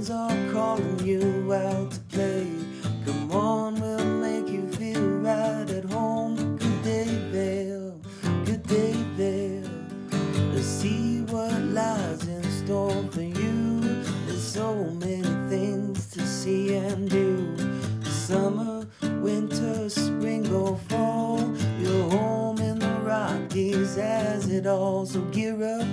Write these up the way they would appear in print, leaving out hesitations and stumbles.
friends are calling you out to play. Come on, we'll make you feel right at home. Good day, Vail. Good day, Vail. Let's see what lies in store for you. There's so many things to see and do. Summer, winter, spring or fall. You're home in the Rockies as it all. So gear up,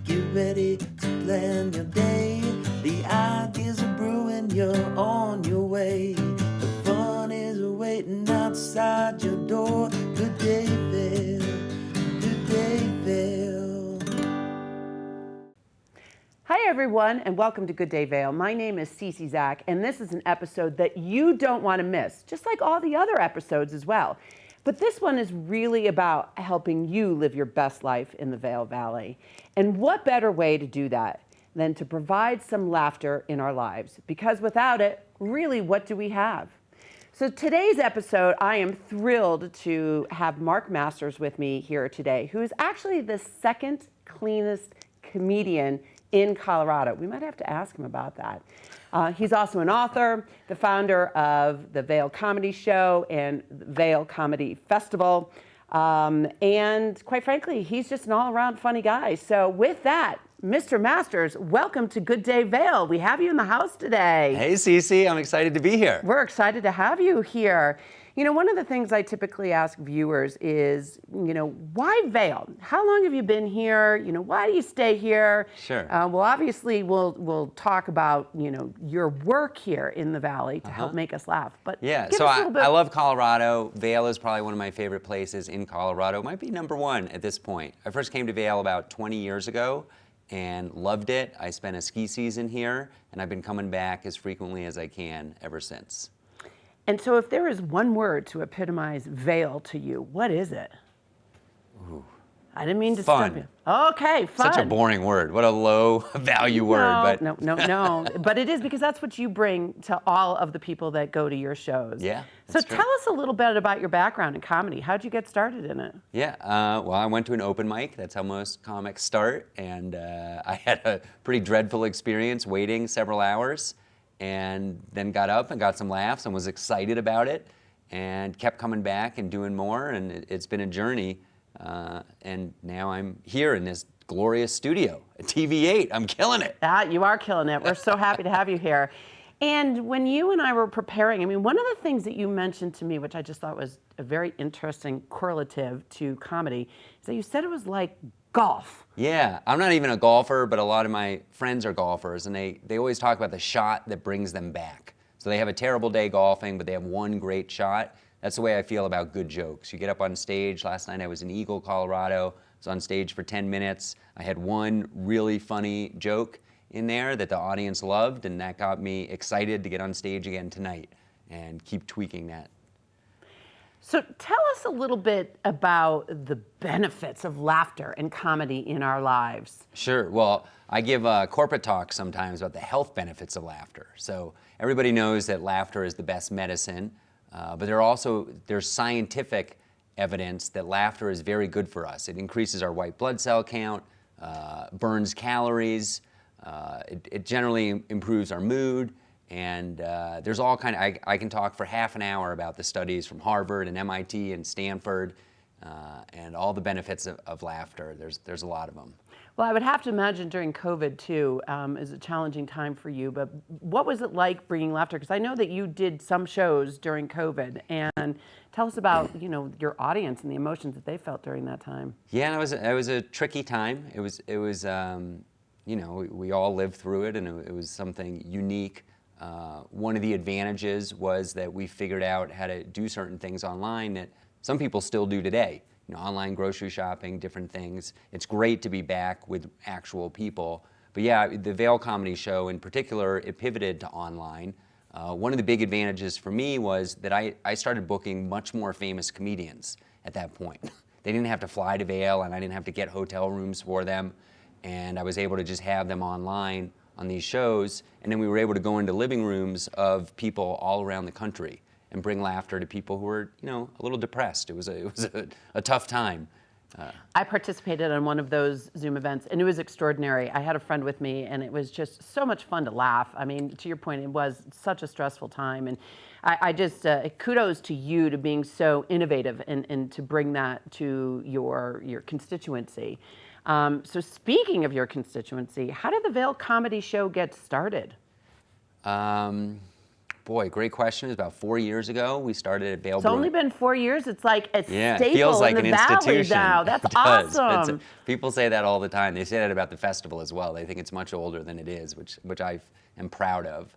get ready to plan your day. The ideas are brewing, you're on your way. The fun is waiting outside your door. Good day, Vail. Good day, Vail. Hi everyone, and welcome to Good Day Vail. My name is Cece Zach, and this is an episode that you don't want to miss, just like all the other episodes as well. But this one is really about helping you live your best life in the Vail Valley. And what better way to do that than to provide some laughter in our lives? Because without it, really, what do we have? So today's episode, I am thrilled to have Mark Masters with me here today, who is actually the second cleanest comedian in Colorado. We might have to ask him about that. He's also an author, the founder of the Vail Comedy Show and Vail Comedy Festival. And quite frankly, he's just an all-around funny guy. So with that, Mr. Masters, welcome to Good Day Vail. We have you in the house today. Hey, Cece, I'm excited to be here. We're excited to have you here. You know, one of the things I typically ask viewers is, why Vail? How long have you been here? Why do you stay here? Sure. Well, obviously, we'll talk about, your work here in the Valley to help make us laugh. But yeah, give so us a little bit. I love Colorado. Vail is probably one of my favorite places in Colorado. It might be number one at this point. I first came to Vail about 20 years ago and loved it. I spent a ski season here, and I've been coming back as frequently as I can ever since. And so if there is one word to epitomize Vail to you, what is it? Ooh. I didn't mean to Fun. stop you. Okay, fun. Such a boring word. What a low value word. But No. But it is, because that's what you bring to all of the people that go to your shows. Yeah. So true. tell us a little bit about your background in comedy. How'd you get started in it? Yeah, well, I went to an open mic. That's how most comics start. And I had a pretty dreadful experience waiting several hours, and then got up and got some laughs and was excited about it and kept coming back and doing more. And it's been a journey. And now I'm here in this glorious studio at TV8. I'm killing it. You are killing it. We're so happy to have you here. And when you and I were preparing, one of the things that you mentioned to me, which I just thought was a very interesting correlative to comedy, is that you said it was like golf. Yeah, I'm not even a golfer, but a lot of my friends are golfers, and they always talk about the shot that brings them back. So they have a terrible day golfing, but they have one great shot. That's the way I feel about good jokes. You get up on stage. Last night I was in Eagle, Colorado. I was on stage for 10 minutes. I had one really funny joke in there that the audience loved, and that got me excited to get on stage again tonight and keep tweaking that. So tell us a little bit about the benefits of laughter and comedy in our lives. Sure. Well, I give corporate talks sometimes about the health benefits of laughter. So everybody knows that laughter is the best medicine, but there's scientific evidence that laughter is very good for us. It increases our white blood cell count, burns calories, it generally improves our mood. And there's all kind of, I can talk for half an hour about the studies from Harvard and MIT and Stanford and all the benefits of laughter. There's a lot of them. Well, I would have to imagine during COVID too is a challenging time for you, but what was it like bringing laughter? Because I know that you did some shows during COVID, and tell us about your audience and the emotions that they felt during that time. Yeah, it was a tricky time. It was we all lived through it, and it was something unique. One of the advantages was that we figured out how to do certain things online that some people still do today. Online grocery shopping, different things. It's great to be back with actual people. But yeah, the Vail Comedy Show in particular, it pivoted to online. One of the big advantages for me was that I started booking much more famous comedians at that point. They didn't have to fly to Vail, and I didn't have to get hotel rooms for them. And I was able to just have them online on these shows, and then we were able to go into living rooms of people all around the country and bring laughter to people who were, a little depressed. It was a tough time. I participated in one of those Zoom events, and it was extraordinary. I had a friend with me, and it was just so much fun to laugh. I mean, to your point, it was such a stressful time, and I just kudos to you to being so innovative and to bring that to your constituency. So speaking of your constituency, how did the Vail Comedy Show get started? Boy, great question. It was about 4 years ago. We started at Vail. It's only been 4 years. It's like a Yeah, staple it feels like in an the valley institution. now. That's It does. awesome. People say that all the time. They say that about the festival as well. They think it's much older than it is, which I am proud of.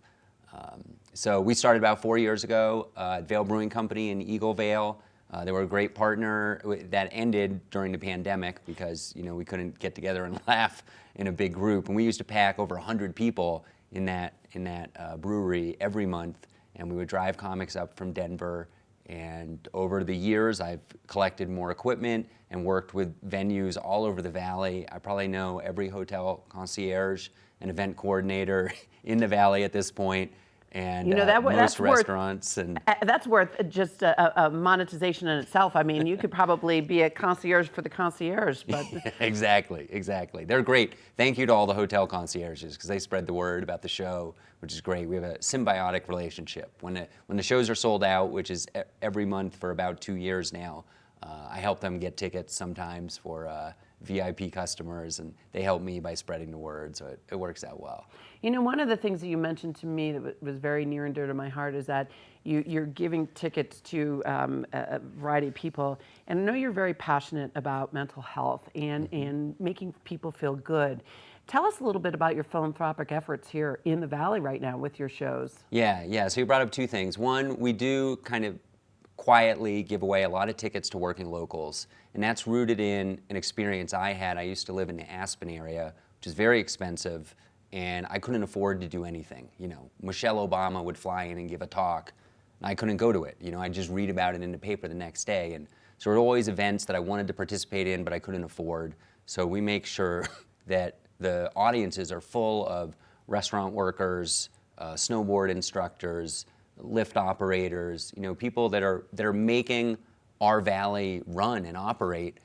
So we started about 4 years ago at Vail Brewing Company in Eagle Vale. They were a great partner. That ended during the pandemic because we couldn't get together and laugh in a big group. And we used to pack over 100 people in that brewery every month, and we would drive comics up from Denver. And over the years, I've collected more equipment and worked with venues all over the valley. I probably know every hotel concierge and event coordinator in the valley at this point, and most restaurants. That's worth just a monetization in itself. I mean, you could probably be a concierge for the concierge. But Exactly. They're great. Thank you to all the hotel concierges because they spread the word about the show, which is great. We have a symbiotic relationship. When the shows are sold out, which is every month for about 2 years now, I help them get tickets sometimes for VIP customers, and they help me by spreading the word, so it works out well. One of the things that you mentioned to me that was very near and dear to my heart is that you're giving tickets to a variety of people, and I know you're very passionate about mental health and making people feel good. Tell us a little bit about your philanthropic efforts here in the Valley right now with your shows. Yeah. So you brought up two things. One, we do kind of quietly give away a lot of tickets to working locals, and that's rooted in an experience I had. I used to live in the Aspen area, which is very expensive, and I couldn't afford to do anything. Michelle Obama would fly in and give a talk, and I couldn't go to it. I'd just read about it in the paper the next day, and so there were always events that I wanted to participate in, but I couldn't afford. So we make sure that the audiences are full of restaurant workers, snowboard instructors, lift operators, people that are making our valley run and operate.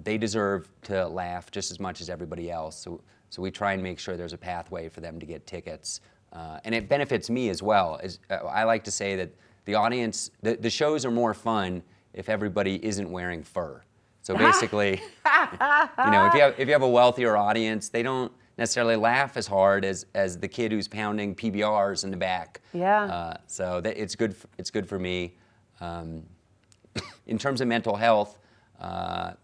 They deserve to laugh just as much as everybody else. So we try and make sure there's a pathway for them to get tickets. And it benefits me as well. I like to say that the audience, the shows are more fun if everybody isn't wearing fur. So basically, if you have a wealthier audience, they don't necessarily laugh as hard as the kid who's pounding PBRs in the back. Yeah. So it's good for me. In terms of mental health,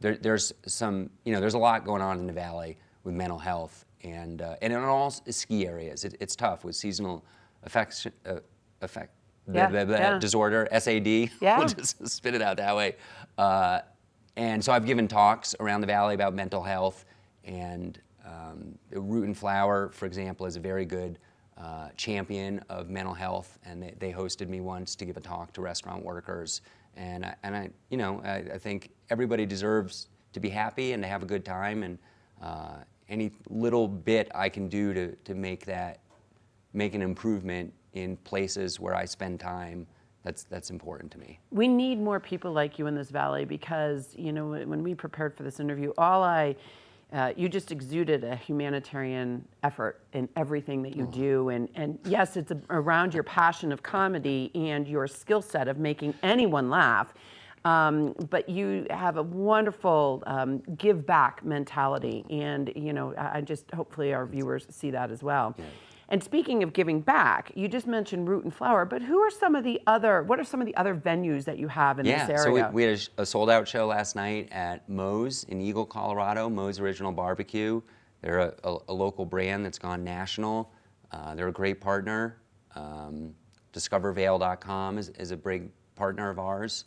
there's a lot going on in the valley with mental health, and in all ski areas, it's tough with seasonal disorder, SAD. Yeah. We'll just spit it out that way. And so I've given talks around the valley about mental health, and Root and Flower, for example, is a very good champion of mental health, and they hosted me once to give a talk to restaurant workers. And I think everybody deserves to be happy and to have a good time, and any little bit I can do to make an improvement in places where I spend time, that's important to me. We need more people like you in this valley because, when we prepared for this interview, you just exuded a humanitarian effort in everything that you do. And yes, it's around your passion of comedy and your skill set of making anyone laugh. But you have a wonderful give back mentality. And, I just, hopefully our viewers see that as well. Yeah. And speaking of giving back, you just mentioned Root and Flower, but what are some of the other venues that you have in this area? So we had a sold-out show last night at Moe's in Eagle, Colorado, Moe's Original Barbecue. They're a local brand that's gone national. They're a great partner. DiscoverVail.com is a big partner of ours.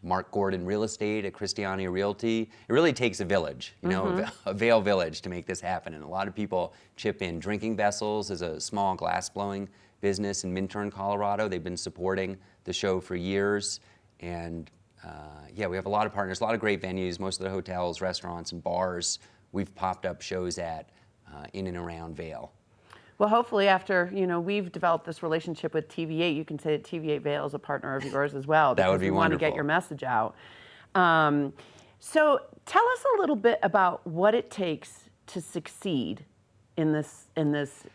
Mark Gordon Real Estate at Christiania Realty. It really takes a village, a Vail village to make this happen. And a lot of people chip in. Drinking Vessels is a small glass blowing business in Minturn, Colorado. They've been supporting the show for years. And we have a lot of partners, a lot of great venues. Most of the hotels, restaurants, and bars we've popped up shows at in and around Vail. Well, hopefully after, we've developed this relationship with TV8, you can say that TV8 Vail is a partner of yours as well. That would be wonderful. We want to get your message out. So tell us a little bit about what it takes to succeed in this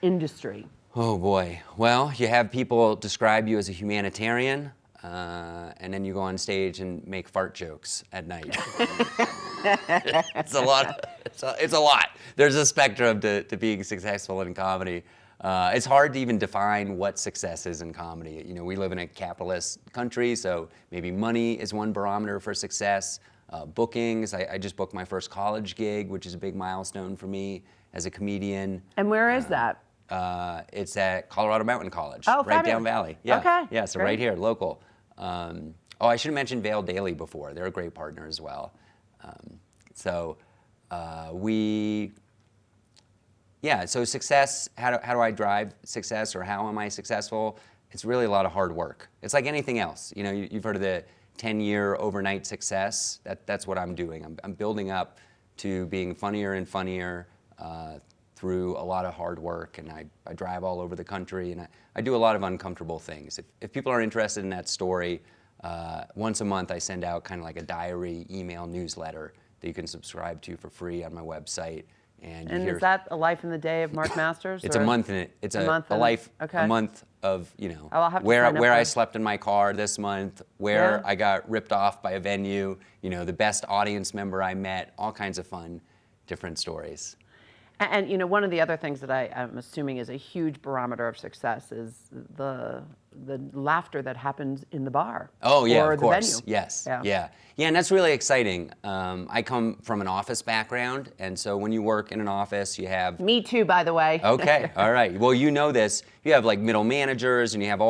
industry. Oh boy. Well, you have people describe you as a humanitarian, and then you go on stage and make fart jokes at night. It's a lot. It's a lot. There's a spectrum to being successful in comedy. It's hard to even define what success is in comedy. You know, we live in a capitalist country, so maybe money is one barometer for success. Bookings. I just booked my first college gig, which is a big milestone for me as a comedian. And where is that? It's at Colorado Mountain College, Oh, right fabulous. down Valley. Yeah. Okay, Yeah, so great. right here, local. I should have mentioned Vail Daily before. They're a great partner as well. So success, how do I drive success, or how am I successful? It's really a lot of hard work. It's like anything else. You know, you've heard of the 10-year overnight success. That's what I'm doing. I'm building up to being funnier and funnier through a lot of hard work, and I drive all over the country, and I do a lot of uncomfortable things. If people are interested in that story, once a month I send out kind of like a diary email newsletter that you can subscribe to for free on my website. And Is that a life in the day of Mark Masters? It's a month in it. It's a life, okay. a month of, I'll have to where sign up I for- slept in my car this month, where Yeah. I got ripped off by a venue, the best audience member I met, all kinds of fun, different stories. And one of the other things that I'm assuming is a huge barometer of success is the laughter that happens in the bar. Oh yeah, or of the course. venue. Yes. Yeah. Yeah, and that's really exciting. I come from an office background, and so when you work in an office, you have. Me too, by the way. Okay, all right. Well, you know this. You have like middle managers, and you have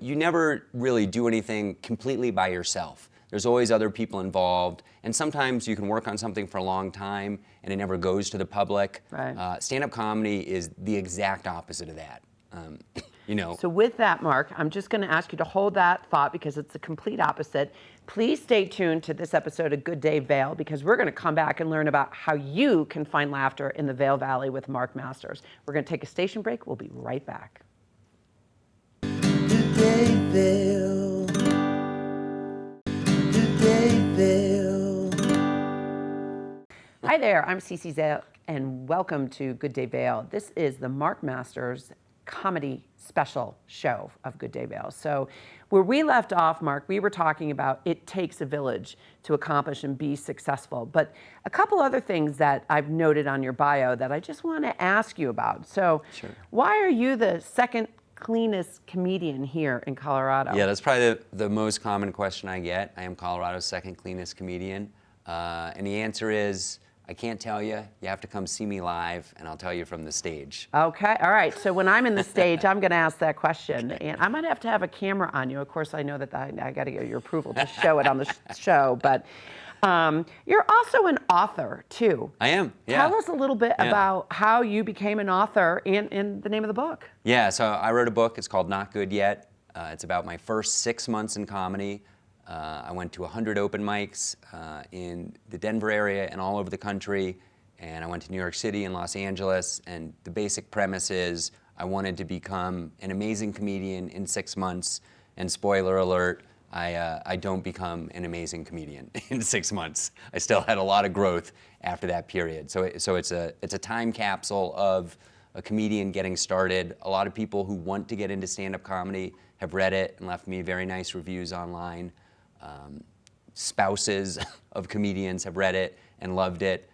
you never really do anything completely by yourself. There's always other people involved, and sometimes you can work on something for a long time and it never goes to the public. Right. Stand-up comedy is the exact opposite of that. So with that, Mark, I'm just going to ask you to hold that thought because it's the complete opposite. Please stay tuned to this episode of Good Day Vail because we're going to come back and learn about how you can find laughter in the Vail Valley with Mark Masters. We're going to take a station break. We'll be right back. Good day, Vail. Good day, Vail. Hi there, I'm Cece Zale, and welcome to Good Day Vail. This is the Mark Masters comedy special show of Good Day Vail. So where we left off, Mark, we were talking about it takes a village to accomplish and be successful. But a couple other things that I've noted on your bio that I just want to ask you about. So Sure. Why are you the second cleanest comedian here in Colorado? Yeah, that's probably the most common question I get. I am Colorado's second cleanest comedian. And the answer is, I can't tell you. You have to come see me live, and I'll tell you from the stage. Okay, all right. So when I'm in the stage, I'm going to ask that question. And I might have to have a camera on you. Of course, I know that I got to get your approval to show it on the show. But you're also an author, too. I am, yeah. Tell us a little bit about how you became an author and the name of the book. Yeah, so I wrote a book. It's called Not Good Yet. It's about my first 6 months in comedy. I went to 100 open mics in the Denver area and all over the country, and I went to New York City and Los Angeles, and the basic premise is I wanted to become an amazing comedian in 6 months, and spoiler alert, I don't become an amazing comedian in 6 months. I still had a lot of growth after that period. So it's a time capsule of a comedian getting started. A lot of people who want to get into stand-up comedy have read it and left me very nice reviews online. Spouses of comedians have read it and loved it.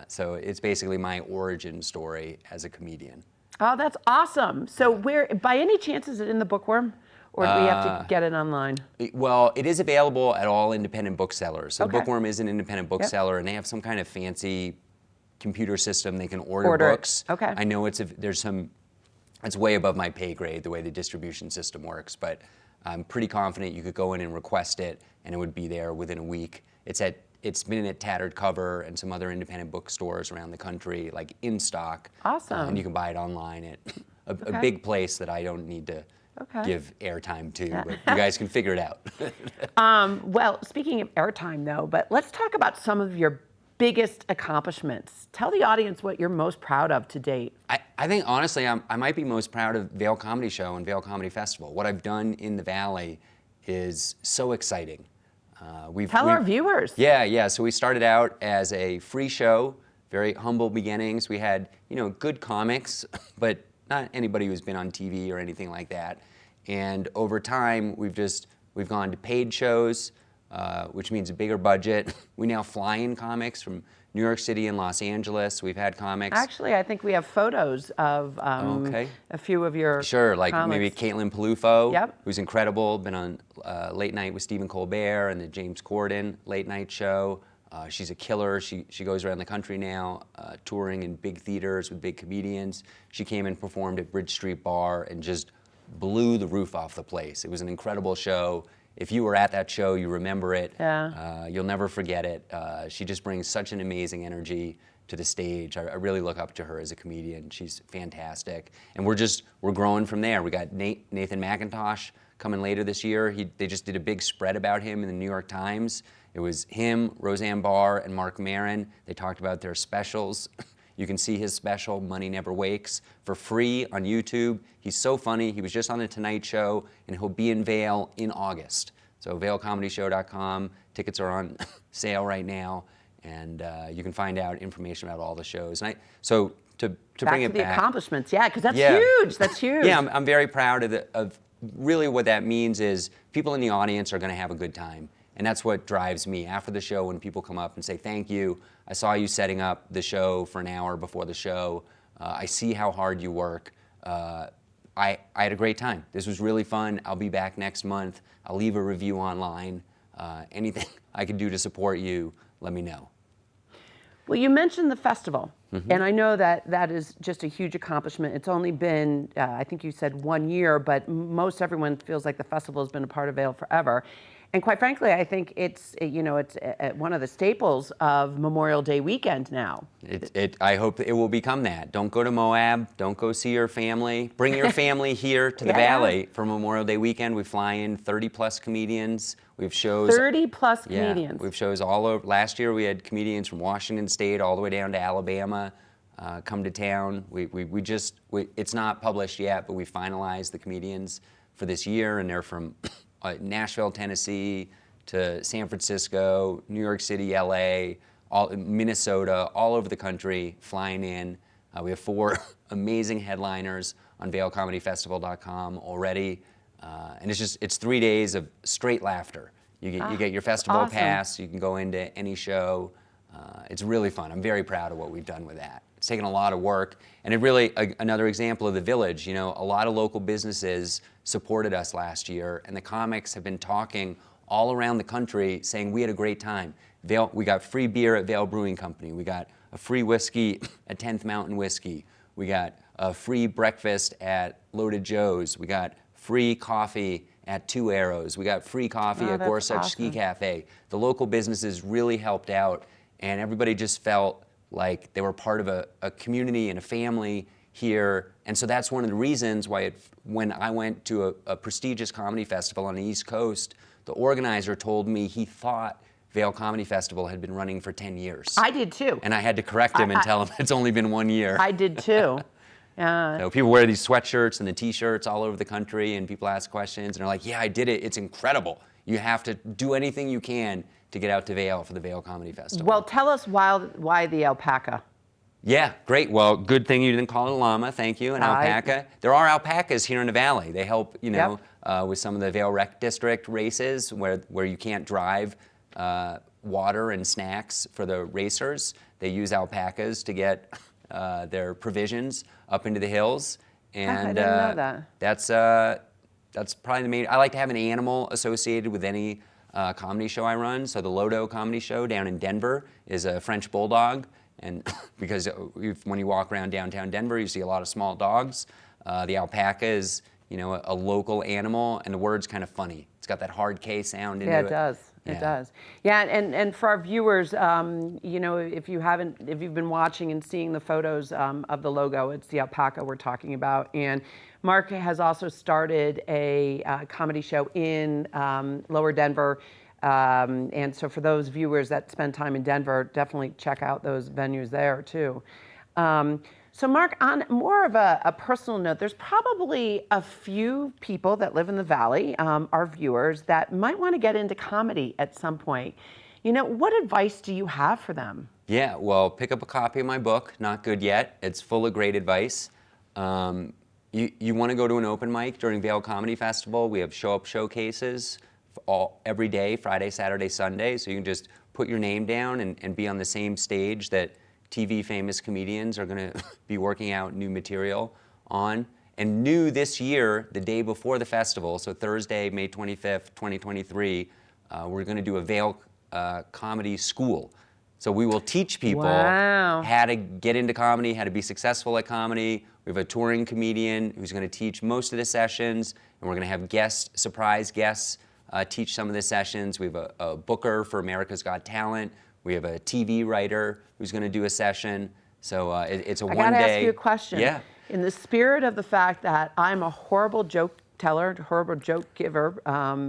So it's basically my origin story as a comedian. Oh, that's awesome. So by any chance, is it in the Bookworm? Or do we have to get it online? Well, it is available at all independent booksellers. So Okay. Bookworm is an independent bookseller, and they have some kind of fancy computer system they can order books. It. Okay. I know it's way above my pay grade, the way the distribution system works, but I'm pretty confident you could go in and request it, and it would be there within a week. It's been at Tattered Cover and some other independent bookstores around the country, like in stock. Awesome. And you can buy it online at a Okay. big place that I don't need to Okay. give airtime to, but you guys can figure it out. Well, speaking of airtime, though, but let's talk about some of your biggest accomplishments. Tell the audience what you're most proud of to date. I think, honestly, I might be most proud of Vail Comedy Show and Vail Comedy Festival. What I've done in the Valley is so exciting. Tell our viewers. Yeah. So we started out as a free show, very humble beginnings. We had, good comics, but not anybody who's been on TV or anything like that. And over time, we've gone to paid shows, which means a bigger budget. We now fly in comics from New York City and Los Angeles. We've had comics. Actually, I think we have photos of a few of your Sure, like comics. maybe Caitlin Palufo, Yep. who's incredible, been on Late Night with Stephen Colbert and the James Corden Late Night show. She's a killer. She goes around the country now, touring in big theaters with big comedians. She came and performed at Bridge Street Bar and just blew the roof off the place. It was an incredible show. If you were at that show, you remember it. Yeah. You'll never forget it. She just brings such an amazing energy to the stage. I really look up to her as a comedian. She's fantastic. And we're growing from there. We got Nathan McIntosh coming later this year. They just did a big spread about him in the New York Times. It was him, Roseanne Barr, and Mark Maron. They talked about their specials. You can see his special, Money Never Wakes, for free on YouTube. He's so funny. He was just on The Tonight Show, and he'll be in Vail in August. So vailcomedyshow.com. Tickets are on sale right now, and you can find out information about all the shows. And to bring it the back, accomplishments, yeah, because that's huge. That's huge. Yeah, I'm very proud of really what that means is people in the audience are going to have a good time. And that's what drives me. After the show, when people come up and say, thank you, I saw you setting up the show for an hour before the show. I see how hard you work. I had a great time. This was really fun. I'll be back next month. I'll leave a review online. Anything I can do to support you, let me know. Well, you mentioned the festival, and I know that is just a huge accomplishment. It's only been, I think you said 1 year, but most everyone feels like the festival has been a part of Vail forever. And quite frankly, I think it's one of the staples of Memorial Day weekend now. I hope it will become that. Don't go to Moab. Don't go see your family. Bring your family here to the Valley for Memorial Day weekend. We fly in 30-plus comedians. We have shows. 30-plus comedians. We have shows all over. Last year, we had comedians from Washington State all the way down to Alabama come to town. It's not published yet, but we finalized the comedians for this year, and they're from Nashville, Tennessee, to San Francisco, New York City, LA, Minnesota, all over the country, flying in. We have 4 amazing headliners on vailcomedyfestival.com already. And it's 3 days of straight laughter. You get your festival pass, you can go into any show. It's really fun. I'm very proud of what we've done with that. It's taken a lot of work, and it really, another example of the village, a lot of local businesses supported us last year, and the comics have been talking all around the country saying we had a great time. We got free beer at Vail Brewing Company. We got a free whiskey at 10th Mountain Whiskey. We got a free breakfast at Loaded Joe's. We got free coffee at Two Arrows. We got free coffee at Gorsuch Ski Cafe. The local businesses really helped out, and everybody just felt like they were part of a community and a family here. And so that's one of the reasons why when I went to a prestigious comedy festival on the East Coast, the organizer told me he thought Vail Comedy Festival had been running for 10 years. I did too. And I had to correct him and tell him it's only been 1 year. I did too. So people wear these sweatshirts and the t-shirts all over the country, and people ask questions and they're like, yeah, I did it. It's incredible. You have to do anything you can to get out to Vail for the Vail Comedy Festival. Well, tell us why the alpaca. Yeah, great. Well, good thing you didn't call it a llama. Thank you. An alpaca. There are alpacas here in the Valley. They help, with some of the Vail Rec District races where you can't drive water and snacks for the racers. They use alpacas to get their provisions up into the hills. And I didn't know that. That's probably the main. I like to have an animal associated with any comedy show I run. So the Lodo Comedy Show down in Denver is a French bulldog. And because when you walk around downtown Denver, you see a lot of small dogs. The alpaca is, a local animal, and the word's kind of funny. It's got that hard K sound into it. Yeah, it does. It does. Yeah, and for our viewers, if you've been watching and seeing the photos of the logo, it's the alpaca we're talking about. And Mark has also started a comedy show in Lower Denver. And so for those viewers that spend time in Denver, definitely check out those venues there too. So Mark, on more of a personal note, there's probably a few people that live in the Valley, our viewers, that might want to get into comedy at some point. What advice do you have for them? Yeah, well, pick up a copy of my book, Not Good Yet. It's full of great advice. You want to go to an open mic during Vail Comedy Festival. We have show-up showcases every day, Friday, Saturday, Sunday. So you can just put your name down and be on the same stage that TV famous comedians are going to be working out new material on. And new this year, the day before the festival, so Thursday, May 25th, 2023, we're going to do a Vail Comedy School. So we will teach people how to get into comedy, how to be successful at comedy. We have a touring comedian who's going to teach most of the sessions, and we're going to have surprise guests teach some of the sessions. We have a booker for America's Got Talent. We have a TV writer who's going to do a session. So it's a one-day. I got to ask you a question. Yeah. In the spirit of the fact that I'm a horrible joke teller, horrible joke giver,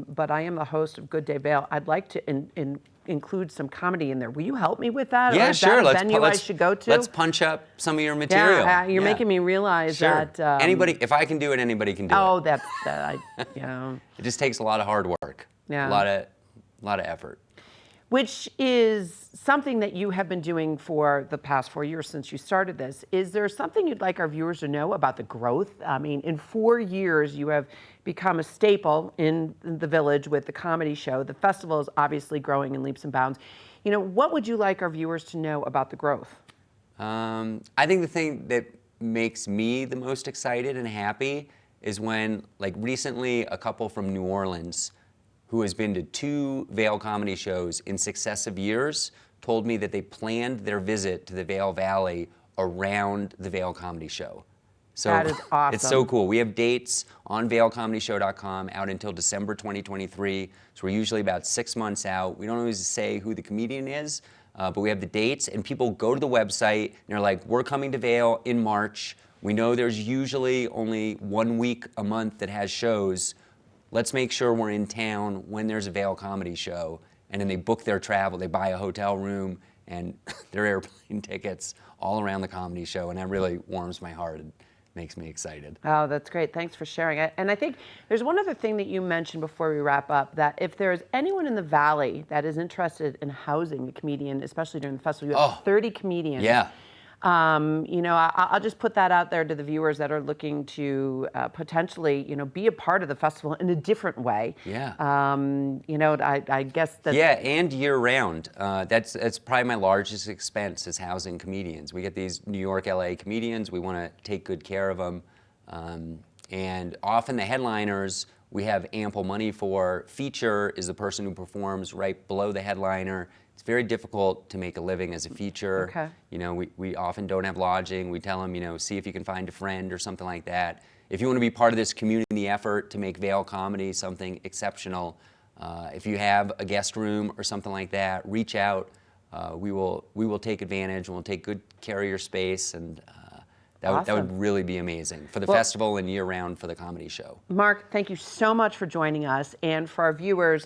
but I am the host of Good Day Vail, I'd like to include some comedy in there. Will you help me with that? Yeah, or is sure. That a venue I should go to? Let's punch up some of your material. Yeah, you're making me realize that. Anybody, if I can do it, anybody can do it. Oh, It just takes a lot of hard work. Yeah. A lot of effort. Which is something that you have been doing for the past 4 years since you started this. Is there something you'd like our viewers to know about the growth? I mean, in 4 years, you have become a staple in the village with the comedy show. The festival is obviously growing in leaps and bounds. What would you like our viewers to know about the growth? I think the thing that makes me the most excited and happy is when, like recently, a couple from New Orleans who has been to 2 Vail comedy shows in successive years told me that they planned their visit to the Vail Valley around the Vail Comedy Show. So that is awesome. It's so cool. We have dates on vailcomedyshow.com out until December 2023. So we're usually about 6 months out. We don't always say who the comedian is, but we have the dates, and people go to the website and they're like, we're coming to Vail in March. We know there's usually only 1 week a month that has shows. Let's make sure we're in town when there's a Vail comedy show. And then they book their travel, they buy a hotel room and their airplane tickets all around the comedy show. And that really warms my heart and makes me excited. Oh, that's great. Thanks for sharing it. And I think there's one other thing that you mentioned before we wrap up, that if there's anyone in the Valley that is interested in housing a comedian, especially during the festival, you have 30 comedians. Yeah. I'll just put that out there to the viewers that are looking to potentially, be a part of the festival in a different way. Yeah. I guess that. Yeah, and year round. That's probably my largest expense is housing comedians. We get these New York, LA comedians. We want to take good care of them. And often the headliners we have ample money for. Feature is the person who performs right below the headliner. It's very difficult to make a living as a feature. Okay. We often don't have lodging. We tell them, see if you can find a friend or something like that. If you want to be part of this community effort to make Vail comedy something exceptional, if you have a guest room or something like that, reach out. We will take advantage and we'll take good care of your space, and that would really be amazing for the festival and year-round for the comedy show. Mark, thank you so much for joining us. And for our viewers,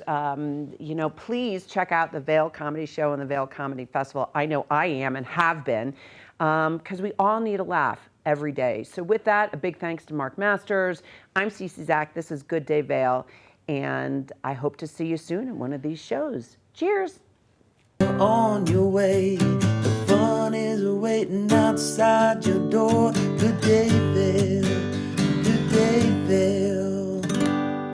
please check out the Vail Comedy Show and the Vail Comedy Festival. I know I am and have been, because we all need a laugh every day. So with that, a big thanks to Mark Masters. I'm Cece Zach. This is Good Day Vail. And I hope to see you soon at one of these shows. Cheers. On your way, the fun is waiting outside your door. Good day, Vail.